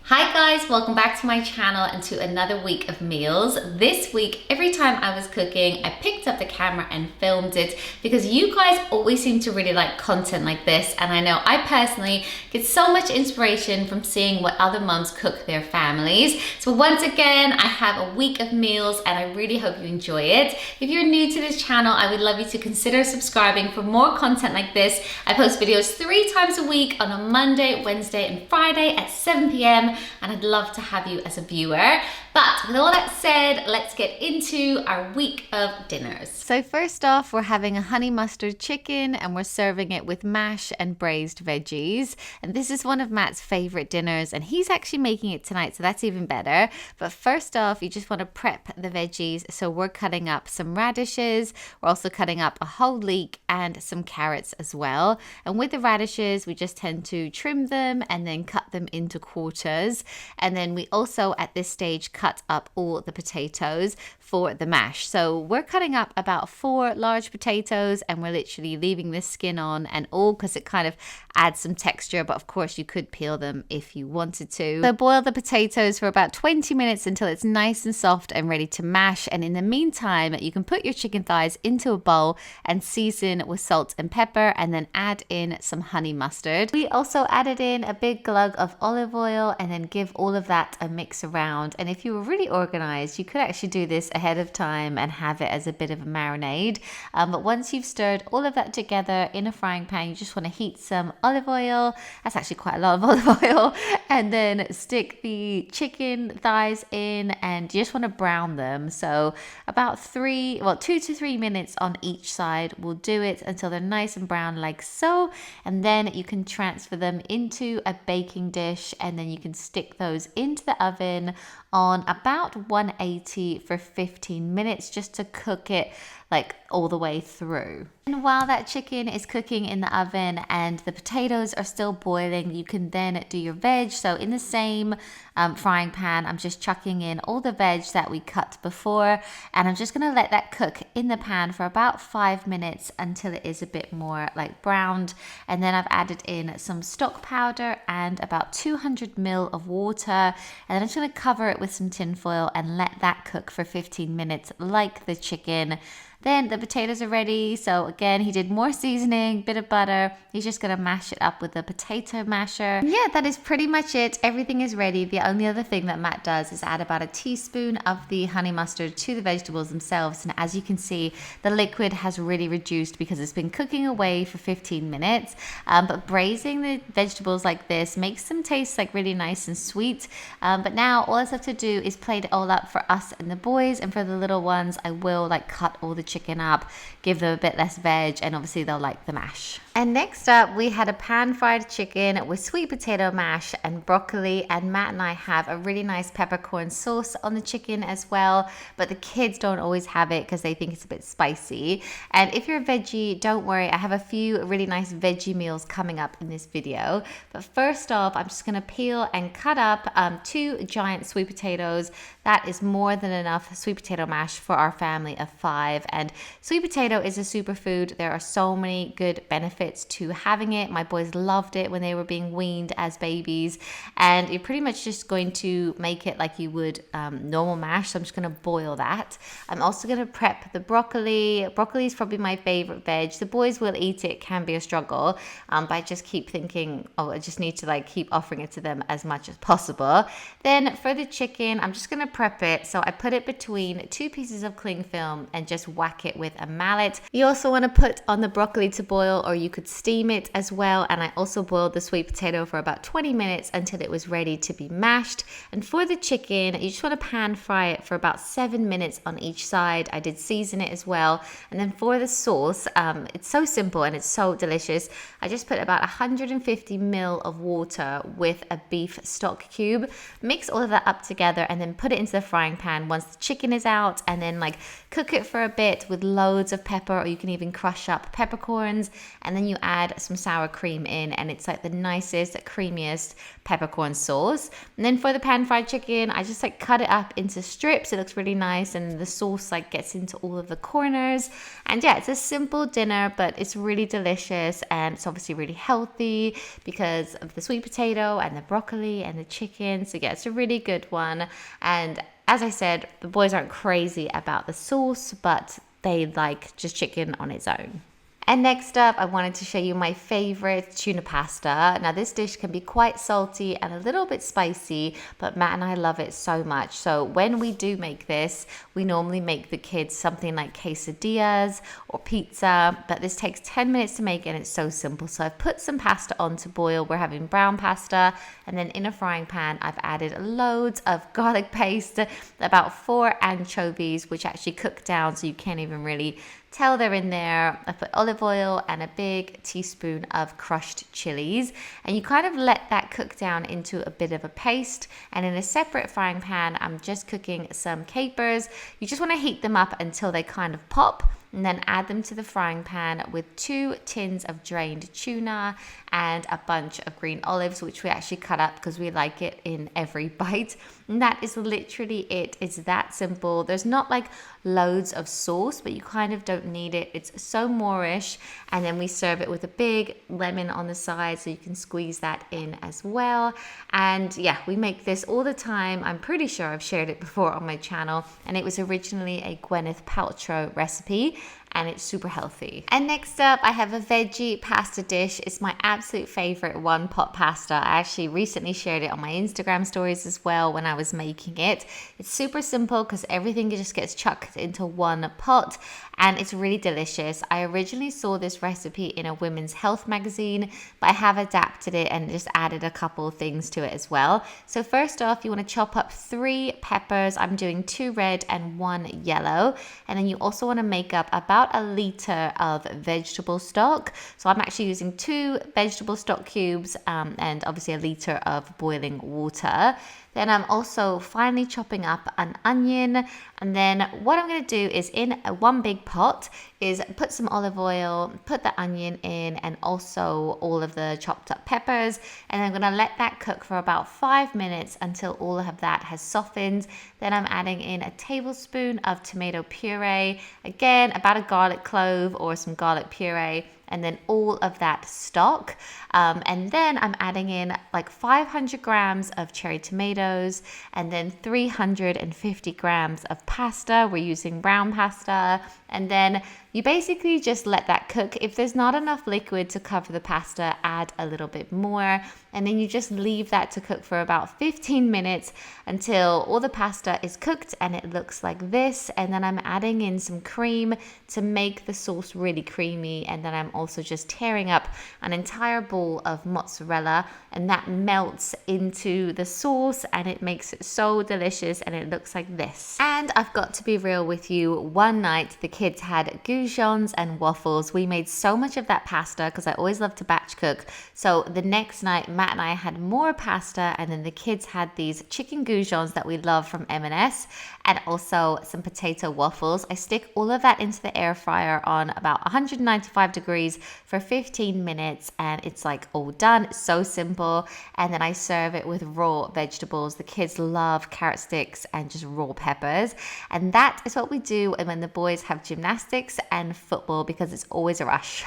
Hi guys, welcome back to my channel and to another week of meals. This week, every time I was cooking, I picked up the camera and filmed it because you guys always seem to really like content like this, and I know I personally get so much inspiration from seeing what other mums cook their families. So once again, I have a week of meals and I really hope you enjoy it. If you're new to this channel, I would love you to consider subscribing for more content like this. I post videos 3 times a week on a Monday, Wednesday and Friday at 7 p.m. and I'd love to have you as a viewer. But with all that said, let's get into our week of dinners. So first off, we're having a honey mustard chicken and we're serving it with mash and braised veggies. And this is one of Matt's favorite dinners and he's actually making it tonight, so that's even better. But first off, you just want to prep the veggies. So we're cutting up some radishes. We're also cutting up a whole leek and some carrots as well. And with the radishes, we just tend to trim them and then cut them into quarters. And then we also at this stage cut up all the potatoes for the mash. So we're cutting up about 4 large potatoes and we're literally leaving the skin on and all because it kind of adds some texture, but of course you could peel them if you wanted to. So boil the potatoes for about 20 minutes until it's nice and soft and ready to mash, and in the meantime you can put your chicken thighs into a bowl and season with salt and pepper and then add in some honey mustard. We also added in a big glug of olive oil and then give all of that a mix around, and if you were really organized you could actually do this ahead of time and have it as a bit of a marinade, but once you've stirred all of that together in a frying pan, you just want to heat some olive oil. That's actually quite a lot of olive oil, and then stick the chicken thighs in and you just want to brown them. So about 2 to 3 minutes on each side will do it until they're nice and brown like so, and then you can transfer them into a baking dish and then you can stick those into the oven on about 180 for 15 minutes just to cook it like all the way through. And while that chicken is cooking in the oven and the potatoes are still boiling, you can then do your veg. So in the same frying pan, I'm just chucking in all the veg that we cut before, and I'm just gonna let that cook in the pan for about 5 minutes until it is a bit more like browned. And then I've added in some stock powder and about 200 ml of water, and then I'm just gonna cover it with some tin foil and let that cook for 15 minutes like the chicken. Then the potatoes are ready. So again, he did more seasoning, bit of butter. He's just gonna mash it up with a potato masher. Yeah, that is pretty much it. Everything is ready. The only other thing that Matt does is add about a teaspoon of the honey mustard to the vegetables themselves. And as you can see, the liquid has really reduced because it's been cooking away for 15 minutes. But braising the vegetables like this makes them taste like really nice and sweet. But now all I have to do is plate it all up for us and the boys, and for the little ones, I will like cut all the chicken up, give them a bit less veg, and obviously they'll like the mash. And next up, we had a pan-fried chicken with sweet potato mash and broccoli, and Matt and I have a really nice peppercorn sauce on the chicken as well, but the kids don't always have it because they think it's a bit spicy. And if you're a veggie, don't worry, I have a few really nice veggie meals coming up in this video. But first off, I'm just gonna peel and cut up 2 giant sweet potatoes. That is more than enough sweet potato mash for our family of 5. And sweet potato is a superfood. There are so many good benefits to having it. My boys loved it when they were being weaned as babies, and you're pretty much just going to make it like you would normal mash. So I'm just going to boil that. I'm also going to prep the broccoli. Broccoli is probably my favorite veg. The boys will eat it. It can be a struggle, but I just keep thinking, oh, I just need to like keep offering it to them as much as possible. Then for the chicken, I'm just going to prep it. So I put it between 2 pieces of cling film and just whack it with a mallet. You also want to put on the broccoli to boil, or you could steam it as well. And I also boiled the sweet potato for about 20 minutes until it was ready to be mashed. And for the chicken, you just want to pan fry it for about 7 minutes on each side. I did season it as well. And then for the sauce, it's so simple and it's so delicious. I just put about 150 ml of water with a beef stock cube, mix all of that up together and then put it into the frying pan once the chicken is out, and then like cook it for a bit with loads of pepper, or you can even crush up peppercorns, and then then you add some sour cream in, and it's like the nicest, creamiest peppercorn sauce. And then for the pan fried chicken, I just like cut it up into strips. It looks really nice, and the sauce like gets into all of the corners. And yeah, it's a simple dinner, but it's really delicious, and it's obviously really healthy because of the sweet potato and the broccoli and the chicken. So yeah, it's a really good one. And as I said, the boys aren't crazy about the sauce, but they like just chicken on its own. And next up, I wanted to show you my favorite tuna pasta. Now this dish can be quite salty and a little bit spicy, but Matt and I love it so much. So when we do make this, we normally make the kids something like quesadillas or pizza, but this takes 10 minutes to make and it's so simple. So I've put some pasta on to boil. We're having brown pasta, and then in a frying pan, I've added loads of garlic paste, about 4 anchovies, which actually cook down so you can't even really tell they're in there. I put olive oil and a big teaspoon of crushed chilies, and you kind of let that cook down into a bit of a paste. And in a separate frying pan, I'm just cooking some capers. You just want to heat them up until they kind of pop, and then add them to the frying pan with 2 tins of drained tuna and a bunch of green olives, which we actually cut up because we like it in every bite. And that is literally it. It's that simple. There's not like loads of sauce, but you kind of don't need it. It's so Moorish. And then we serve it with a big lemon on the side, so you can squeeze that in as well. And yeah, we make this all the time. I'm pretty sure I've shared it before on my channel, and it was originally a Gwyneth Paltrow recipe, and it's super healthy. And next up, I have a veggie pasta dish. It's my absolute favorite one pot pasta. I actually recently shared it on my Instagram stories as well when I was making it. It's super simple because everything just gets chucked into one pot, and it's really delicious. I originally saw this recipe in a women's health magazine, but I have adapted it and just added a couple of things to it as well. So first off, you want to chop up 3 peppers. I'm doing 2 red and 1 yellow. And then you also want to make up about a liter of vegetable stock. So I'm actually using 2 vegetable stock cubes and obviously a liter of boiling water. Then I'm also finely chopping up an onion. And then what I'm going to do is in one big pot is put some olive oil, put the onion in, and also all of the chopped up peppers. And I'm going to let that cook for about 5 minutes until all of that has softened. Then I'm adding in a tablespoon of tomato puree, again about a garlic clove or some garlic puree, and then all of that stock. And then I'm adding in like 500 grams of cherry tomatoes, and then 350 grams of pasta. We're using brown pasta. And then you basically just let that cook. If there's not enough liquid to cover the pasta, add a little bit more. And then you just leave that to cook for about 15 minutes until all the pasta is cooked and it looks like this. And then I'm adding in some cream to make the sauce really creamy. And then I'm also just tearing up an entire ball of mozzarella, and that melts into the sauce and it makes it so delicious, and it looks like this. And I've got to be real with you, one night the kids had goujons and waffles. We made so much of that pasta because I always love to batch cook. So the next night, Matt and I had more pasta, and then the kids had these chicken goujons that we love from M&S, and also some potato waffles. I stick all of that into the air fryer on about 195 degrees for 15 minutes, and it's like all done. It's so simple. And then I serve it with raw vegetables. The kids love carrot sticks and just raw peppers. And that is what we do when the boys have gymnastics and football, because it's always a rush.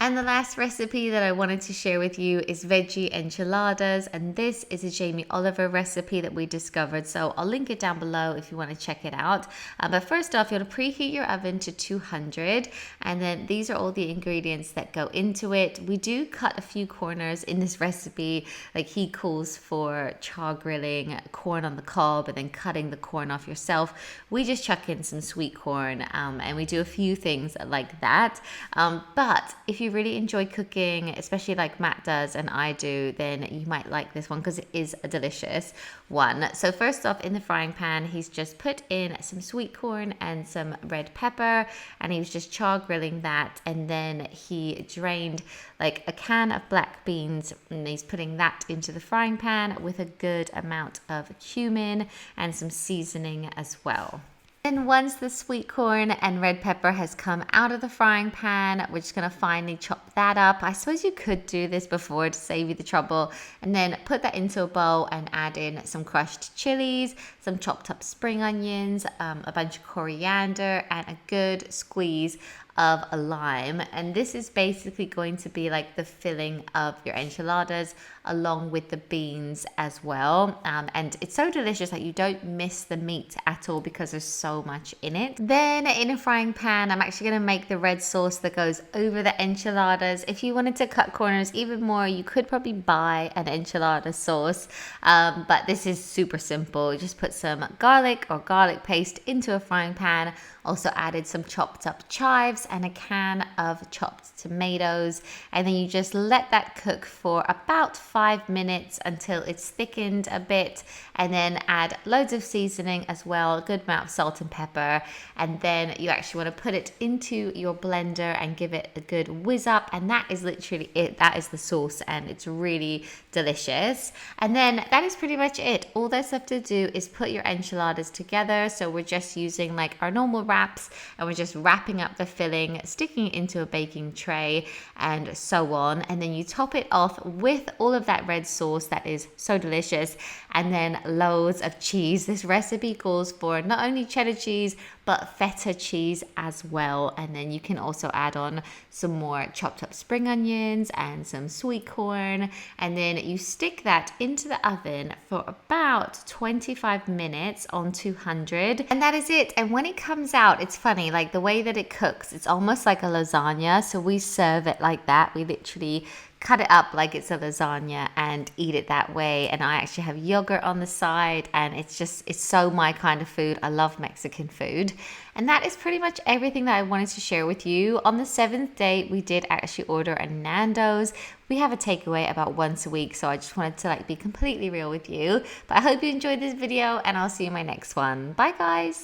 And the last recipe that I wanted to share with you is veggie enchiladas, and this is a Jamie Oliver recipe that we discovered, so I'll link it down below if you want to check it out. But first off, you want to preheat your oven to 200, and then these are all the ingredients that go into it. We do cut a few corners in this recipe, like he calls for char grilling corn on the cob and then cutting the corn off yourself. We just chuck in some sweet corn, and we do a few things like that. But if you really enjoy cooking, especially like Matt does and I do, then you might like this one because it is a delicious one. So first off, in the frying pan, he's just put in some sweet corn and some red pepper, and he was just char grilling that. And then he drained like a can of black beans, and he's putting that into the frying pan with a good amount of cumin and some seasoning as well. Then once the sweet corn and red pepper has come out of the frying pan, we're just gonna finely chop that up. I suppose you could do this before to save you the trouble, and then put that into a bowl and add in some crushed chilies, some chopped up spring onions, a bunch of coriander, and a good squeeze of a lime. And this is basically going to be like the filling of your enchiladas along with the beans as well. And it's so delicious that you don't miss the meat at all because there's so much in it. Then in a frying pan, I'm actually going to make the red sauce that goes over the enchiladas. If you wanted to cut corners even more, you could probably buy an enchilada sauce, but this is super simple. You just put some garlic or garlic paste into a frying pan. Also added some chopped up chives and a can of chopped tomatoes, and then you just let that cook for about 5 minutes until it's thickened a bit, and then add loads of seasoning as well, a good amount of salt and pepper, and then you actually want to put it into your blender and give it a good whiz up, and that is literally it. That is the sauce, and it's really delicious. And then that is pretty much it. All that's left to do is put your enchiladas together. So we're just using like our normal wraps, and we're just wrapping up the filling, sticking it into a baking tray, and so on. And then you top it off with all of that red sauce that is so delicious, and then loads of cheese. This recipe calls for not only cheddar cheese but feta cheese as well, and then you can also add on some more chopped up spring onions and some sweet corn, and then you stick that into the oven for about 25 minutes on 200, and that is it. And when it comes out, it's funny, like the way that it cooks, it's almost like a lasagna. So we serve it like that. We literally cut it up like it's a lasagna and eat it that way. And I actually have yogurt on the side, and it's so my kind of food. I love Mexican food. And that is pretty much everything that I wanted to share with you. On the 7th day, we did actually order a Nando's. We have a takeaway about once a week, so I just wanted to be completely real with you. But I hope you enjoyed this video, and I'll see you in my next one. Bye guys.